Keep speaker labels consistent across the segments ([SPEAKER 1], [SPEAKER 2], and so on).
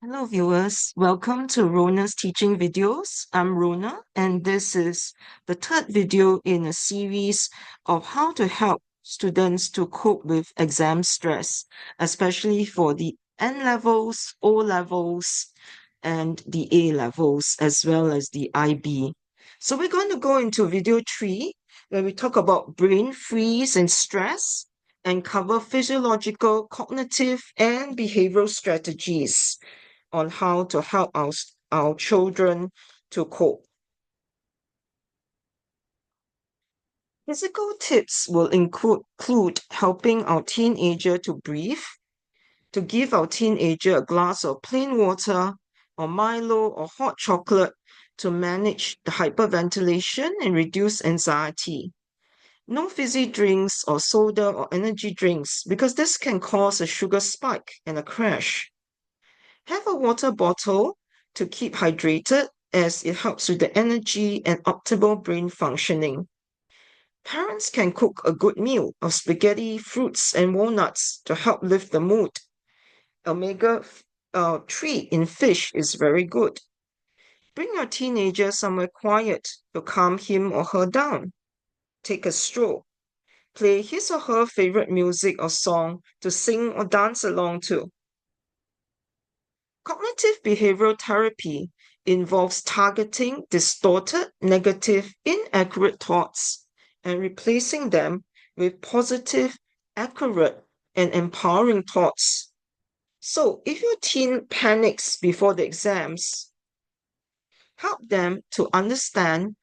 [SPEAKER 1] Hello, viewers. Welcome to Rona's teaching videos. I'm Rona, and this is the third video in a series of how to help students to cope with exam stress, especially for the N levels, O levels, and the A levels, as well as the IB. So we're going to go into video 3, where we talk about brain freeze and stress and cover physiological, cognitive, and behavioral strategies on how to help our children to cope. Physical tips will include helping our teenager to breathe, to give our teenager a glass of plain water or Milo or hot chocolate to manage the hyperventilation and reduce anxiety. No fizzy drinks or soda or energy drinks because this can cause a sugar spike and a crash. Have a water bottle to keep hydrated as it helps with the energy and optimal brain functioning. Parents can cook a good meal of spaghetti, fruits, and walnuts to help lift the mood. Omega 3 in fish is very good. Bring your teenager somewhere quiet to calm him or her down. Take a stroll. Play his or her favorite music or song to sing or dance along to. Cognitive behavioral therapy involves targeting distorted, negative, inaccurate thoughts and replacing them with positive, accurate, and empowering thoughts. So, if your teen panics before the exams, help them to understand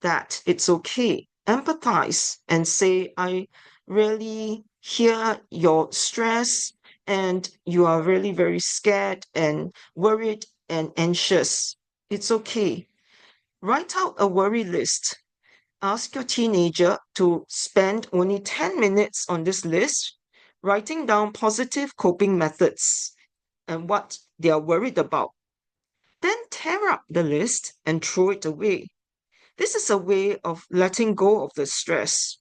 [SPEAKER 1] that it's okay. Empathize and say, I really hear your stress and you are really very scared and worried and anxious. It's okay. Write out a worry list. Ask your teenager to spend only 10 minutes on this list, writing down positive coping methods and what they are worried about. Then tear up the list and throw it away. This is a way of letting go of the stress.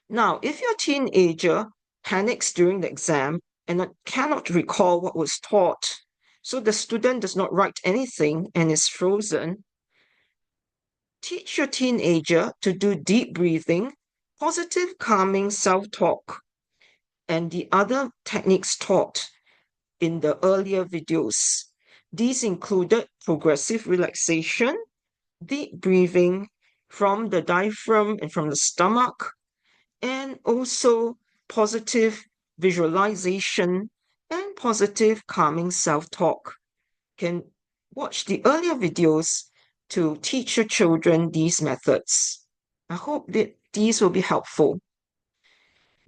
[SPEAKER 1] Now, if your teenager panics during the exam and cannot recall what was taught, so the student does not write anything and is frozen, teach your teenager to do deep breathing, positive, calming self talk, and the other techniques taught in the earlier videos. These included progressive relaxation, deep breathing from the diaphragm and from the stomach, and also positive visualization and positive calming self-talk. You can watch the earlier videos to teach your children these methods. I hope that these will be helpful.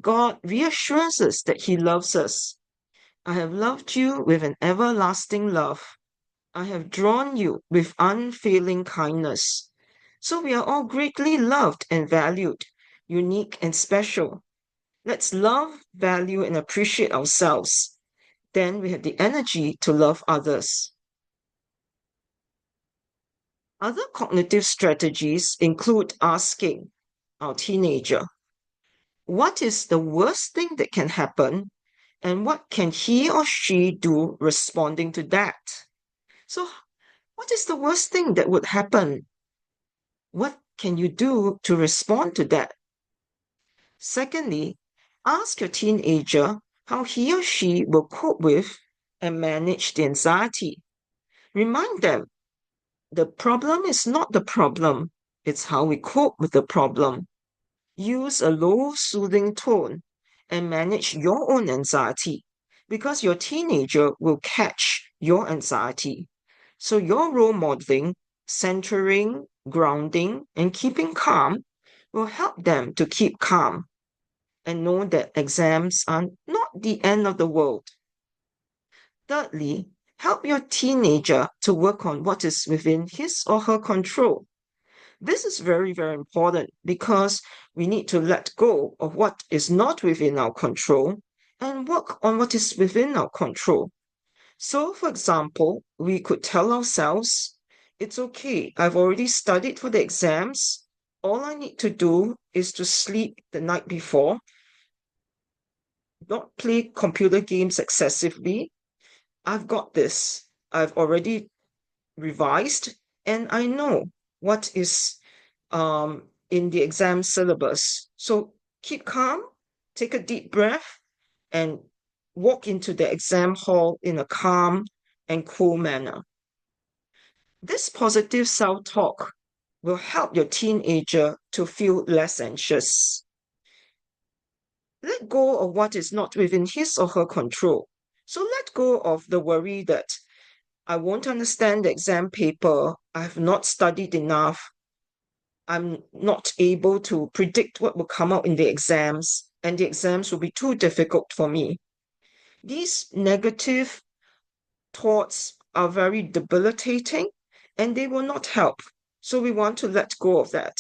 [SPEAKER 1] God reassures us that He loves us. I have loved you with an everlasting love. I have drawn you with unfailing kindness. So we are all greatly loved and valued, unique and special. Let's love, value, and appreciate ourselves. Then we have the energy to love others. Other cognitive strategies include asking our teenager, what is the worst thing that can happen, and what can he or she do responding to that? So, what is the worst thing that would happen? What can you do to respond to that? Secondly, ask your teenager how he or she will cope with and manage the anxiety. Remind them the problem is not the problem, it's how we cope with the problem. Use a low, soothing tone and manage your own anxiety because your teenager will catch your anxiety. So, your role modeling, centering, grounding, and keeping calm will help them to keep calm and know that exams are not the end of the world. Thirdly, help your teenager to work on what is within his or her control. This is very, very important because we need to let go of what is not within our control and work on what is within our control. So, for example, we could tell ourselves, it's okay, I've already studied for the exams. All I need to do is to sleep the night before, not play computer games excessively, I've got this. I've already revised and I know what is in the exam syllabus. So keep calm, take a deep breath, and walk into the exam hall in a calm and cool manner. This positive self-talk will help your teenager to feel less anxious. Let go of what is not within his or her control. So let go of the worry that I won't understand the exam paper, I have not studied enough, I'm not able to predict what will come out in the exams, and the exams will be too difficult for me. These negative thoughts are very debilitating and they will not help. So we want to let go of that.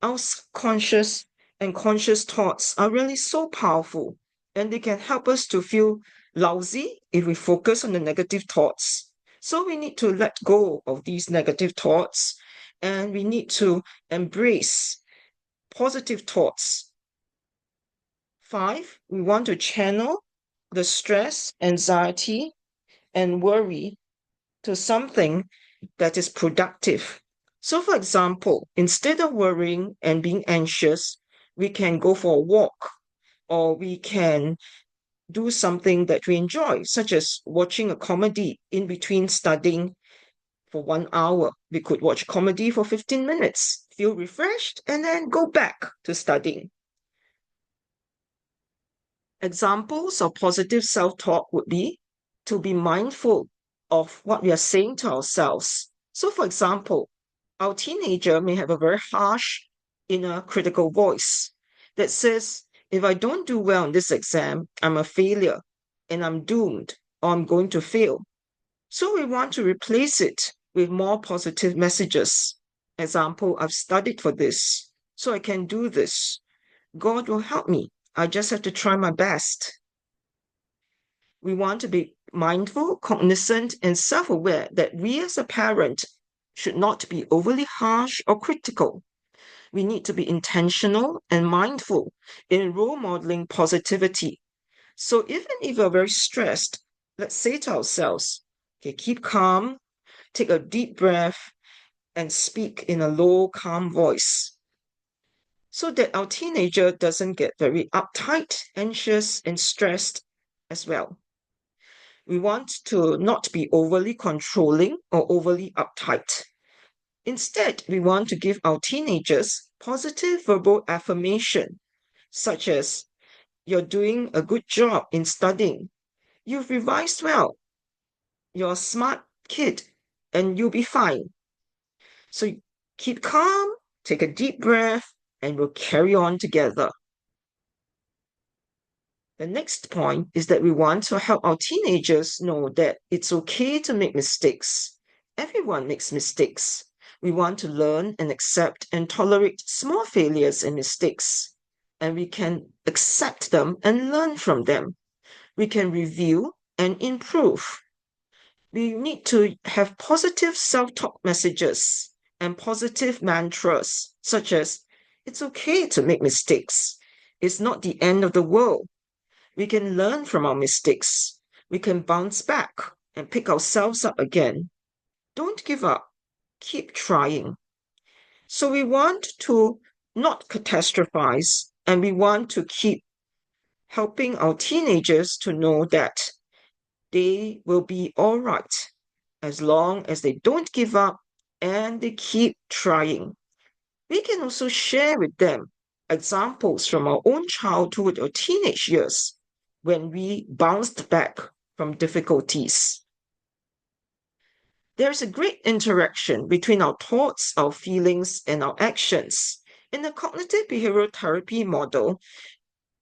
[SPEAKER 1] Our subconscious and conscious thoughts are really so powerful and they can help us to feel lousy if we focus on the negative thoughts. So we need to let go of these negative thoughts and we need to embrace positive thoughts. 5, we want to channel the stress, anxiety, and worry to something that is productive. So, for example, instead of worrying and being anxious, we can go for a walk or we can do something that we enjoy, such as watching a comedy in between studying for 1 hour. We could watch comedy for 15 minutes, feel refreshed, and then go back to studying. Examples of positive self-talk would be to be mindful of what we are saying to ourselves. So, for example, our teenager may have a very harsh inner critical voice that says, if I don't do well in this exam, I'm a failure and I'm doomed or I'm going to fail. So we want to replace it with more positive messages. Example, I've studied for this, so I can do this. God will help me. I just have to try my best. We want to be mindful, cognizant, and self aware that we as a parent should not be overly harsh or critical. We need to be intentional and mindful in role modeling positivity. So even if we're very stressed, let's say to ourselves, okay, keep calm, take a deep breath, and speak in a low, calm voice so that our teenager doesn't get very uptight, anxious, and stressed as well. We want to not be overly controlling or overly uptight. Instead, we want to give our teenagers positive verbal affirmation, such as, you're doing a good job in studying, you've revised well, you're a smart kid, and you'll be fine. So keep calm, take a deep breath, and we'll carry on together. The next point is that we want to help our teenagers know that it's okay to make mistakes. Everyone makes mistakes. We want to learn and accept and tolerate small failures and mistakes. And we can accept them and learn from them. We can review and improve. We need to have positive self-talk messages and positive mantras, such as, it's okay to make mistakes. It's not the end of the world. We can learn from our mistakes. We can bounce back and pick ourselves up again. Don't give up. Keep trying. So we want to not catastrophize and we want to keep helping our teenagers to know that they will be all right as long as they don't give up and they keep trying. We can also share with them examples from our own childhood or teenage years when we bounced back from difficulties. There's a great interaction between our thoughts, our feelings, and our actions. In the cognitive behavioral therapy model,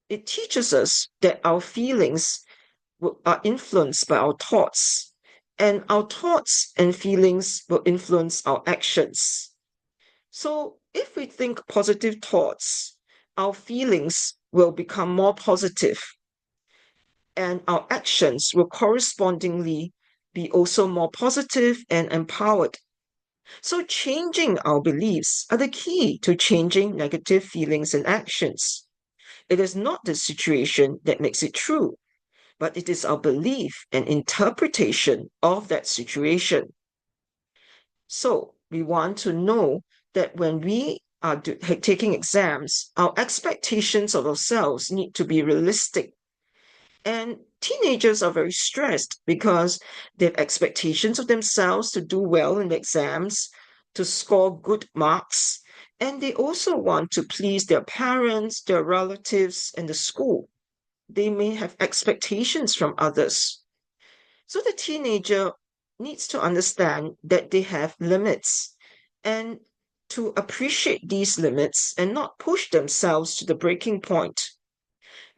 [SPEAKER 1] it teaches us that our feelings are influenced by our thoughts, and our thoughts and feelings will influence our actions. So if we think positive thoughts, our feelings will become more positive and our actions will correspondingly be also more positive and empowered. So changing our beliefs are the key to changing negative feelings and actions. It is not the situation that makes it true. but it is our belief and interpretation of that situation. So we want to know that when we are taking exams, our expectations of ourselves need to be realistic. And teenagers are very stressed because they have expectations of themselves to do well in the exams, to score good marks, and they also want to please their parents, their relatives, and the school. They may have expectations from others. So the teenager needs to understand that they have limits and to appreciate these limits and not push themselves to the breaking point.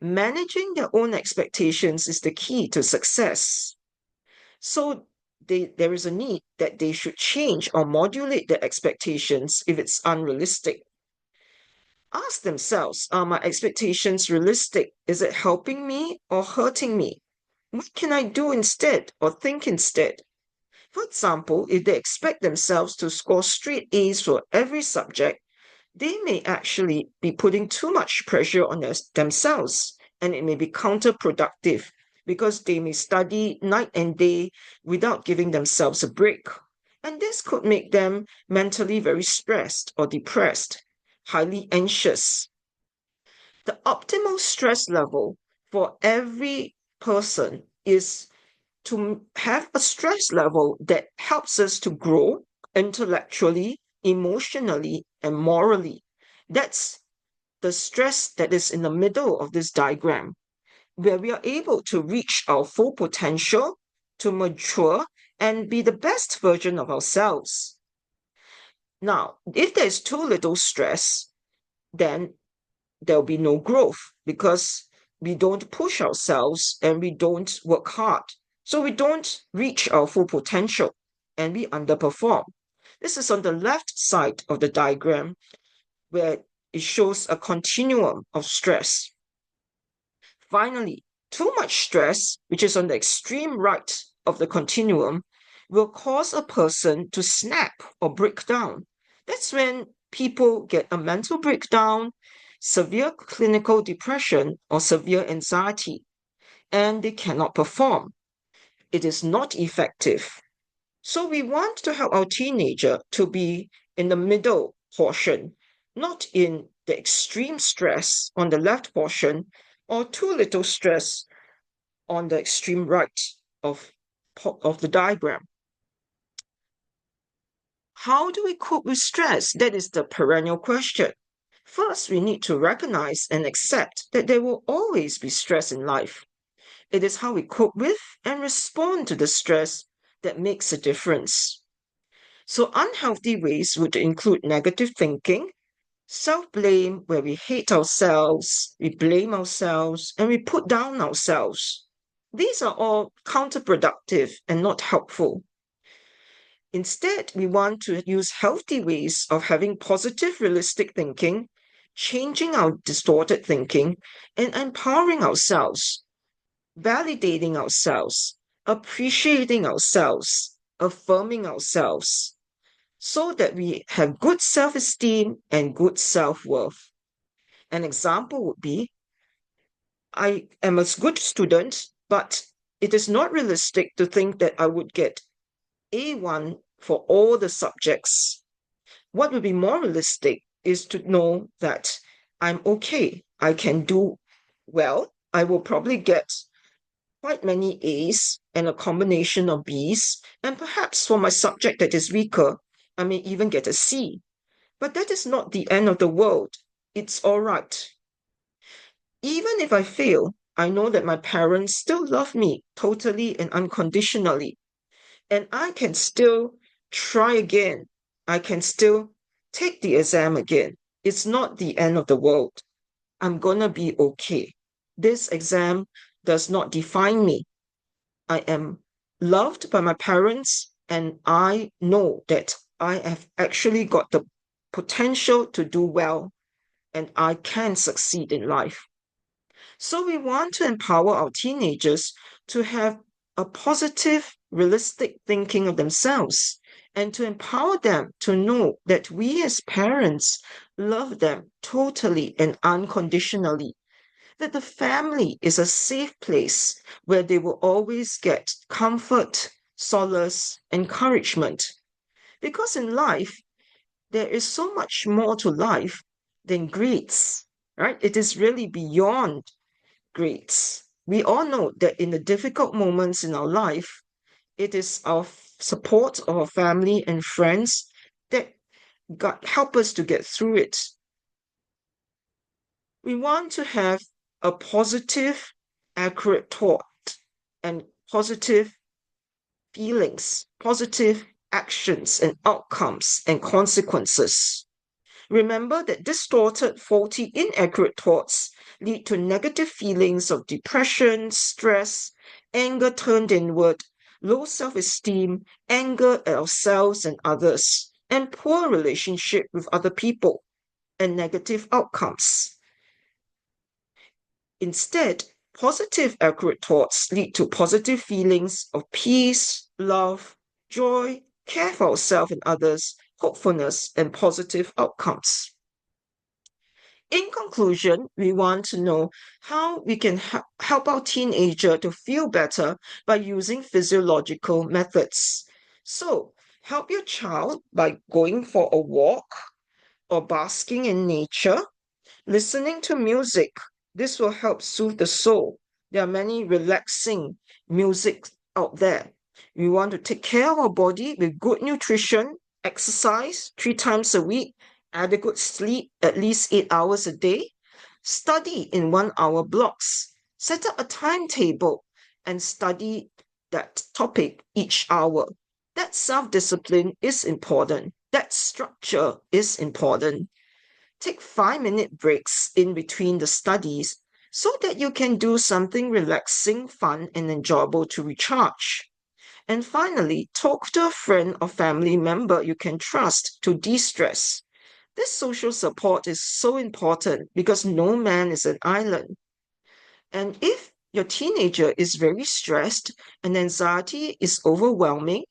[SPEAKER 1] Managing their own expectations is the key to success. So there is a need that they should change or modulate their expectations if it's unrealistic. Ask themselves, are my expectations realistic? Is it helping me or hurting me? What can I do instead or think instead? For example, if they expect themselves to score straight A's for every subject, they may actually be putting too much pressure on themselves, and it may be counterproductive because they may study night and day without giving themselves a break. And this could make them mentally very stressed or depressed, highly anxious. The optimal stress level for every person is to have a stress level that helps us to grow intellectually, emotionally, and morally. That's the stress that is in the middle of this diagram, where we are able to reach our full potential, to mature, and be the best version of ourselves. Now, if there's too little stress, then there'll be no growth because we don't push ourselves and we don't work hard. So we don't reach our full potential and we underperform. This is on the left side of the diagram where it shows a continuum of stress. Finally, too much stress, which is on the extreme right of the continuum, will cause a person to snap or break down. That's when people get a mental breakdown, severe clinical depression, or severe anxiety, and they cannot perform. It is not effective. So we want to help our teenager to be in the middle portion, not in the extreme stress on the left portion or too little stress on the extreme right of, of the diagram. How do we cope with stress? That is the perennial question. First, we need to recognize and accept that there will always be stress in life. It is how we cope with and respond to the stress that makes a difference. So, unhealthy ways would include negative thinking, self blame, where we hate ourselves, we blame ourselves, and we put down ourselves. These are all counterproductive and not helpful. Instead, we want to use healthy ways of having positive, realistic thinking, changing our distorted thinking, and empowering ourselves, validating ourselves, appreciating ourselves, affirming ourselves, so that we have good self esteem and good self worth. An example would be I am a good student, but it is not realistic to think that I would get A1 for all the subjects. What would be more realistic is to know that I'm okay. I can do well. I will probably get quite many A's and a combination of B's, and perhaps for my subject that is weaker, I may even get a C. But that is not the end of the world. It's all right. Even if I fail, I know that my parents still love me totally and unconditionally, and I can still try again. I can still take the exam again. It's not the end of the world. I'm gonna be okay. This exam does not define me. I am loved by my parents, and I know that I have actually got the potential to do well and I can succeed in life. So we want to empower our teenagers to have a positive, realistic thinking of themselves and to empower them to know that we as parents love them totally and unconditionally. that the family is a safe place where they will always get comfort, solace, encouragement. Because in life, there is so much more to life than grades, right? It is really beyond grades. We all know that in the difficult moments in our life, it is our support of our family and friends that help us to get through it. We want to have a positive, accurate thought and positive feelings, positive actions and outcomes and consequences. Remember that distorted, faulty, inaccurate thoughts lead to negative feelings of depression, stress, anger turned inward, low self-esteem, anger at ourselves and others, and poor relationship with other people, and negative outcomes. Instead, positive, accurate thoughts lead to positive feelings of peace, love, joy, care for ourselves and others, hopefulness, and positive outcomes. In conclusion, we want to know how we can help our teenager to feel better by using physiological methods. So, help your child by going for a walk or basking in nature, listening to music. This will help soothe the soul. There are many relaxing music out there. We want to take care of our body with good nutrition, exercise 3 times a week, adequate sleep, at least 8 hours a day, study in 1 hour blocks, set up a timetable and study that topic each hour. That self-discipline is important. That structure is important. Take 5-minute breaks in between the studies so that you can do something relaxing, fun, and enjoyable to recharge. And finally, talk to a friend or family member you can trust to de-stress. This social support is so important because no man is an island. And if your teenager is very stressed and anxiety is overwhelming,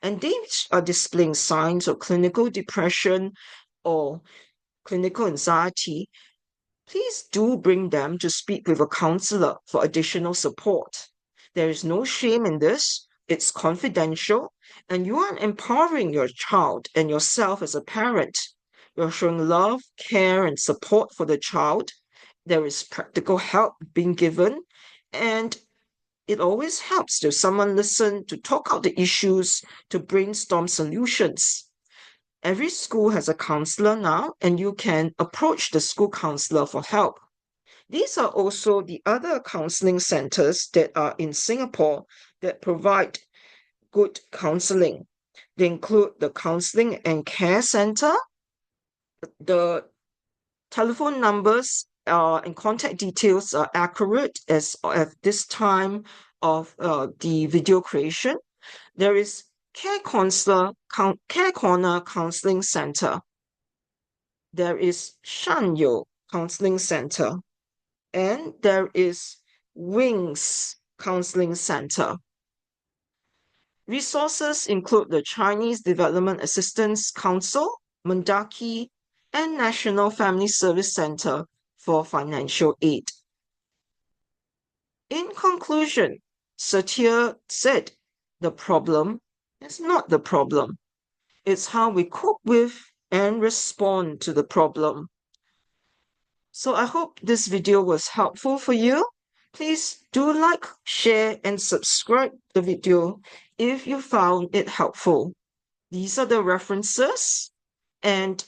[SPEAKER 1] and they are displaying signs of clinical depression or clinical anxiety, please do bring them to speak with a counselor for additional support. There is no shame in this. It's confidential, and you are empowering your child and yourself as a parent. You're showing love, care, and support for the child. There is practical help being given, and it always helps to someone listen, to talk out the issues, to brainstorm solutions. Every school has a counselor now, and you can approach the school counselor for help. These are also the other counseling centers that are in Singapore that provide good counseling. They include the Counseling and Care Center. The telephone numbers and contact details are accurate as at this time of the video creation. There is Care Corner Counseling Center. There is Shanyo Counseling Center, and there is Wings Counseling Center. Resources include the Chinese Development Assistance Council, Mendaki, and National Family Service Center for financial aid. In conclusion, Satir said, the problem is not the problem. It's how we cope with and respond to the problem. So I hope this video was helpful for you. Please do like, share, and subscribe the video if you found it helpful. These are the references. And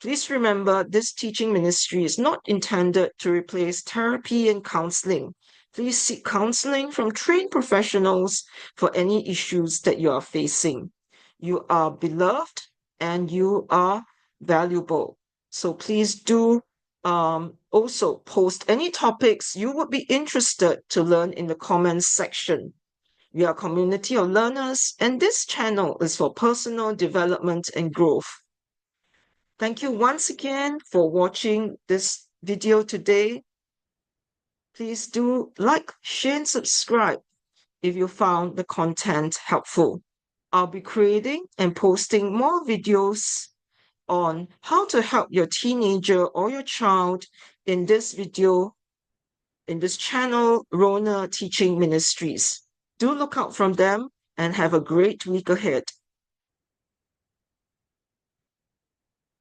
[SPEAKER 1] please remember, this teaching ministry is not intended to replace therapy and counseling. Please seek counseling from trained professionals for any issues that you are facing. You are beloved and you are valuable. So please do also post any topics you would be interested to learn in the comments section. We are a community of learners, and this channel is for personal development and growth. Thank you once again for watching this video today. Please do like, share, and subscribe if you found the content helpful. I'll be creating and posting more videos on how to help your teenager or your child in this video in this channel, Rona Teaching Ministries. Do look out from them and have a great week ahead.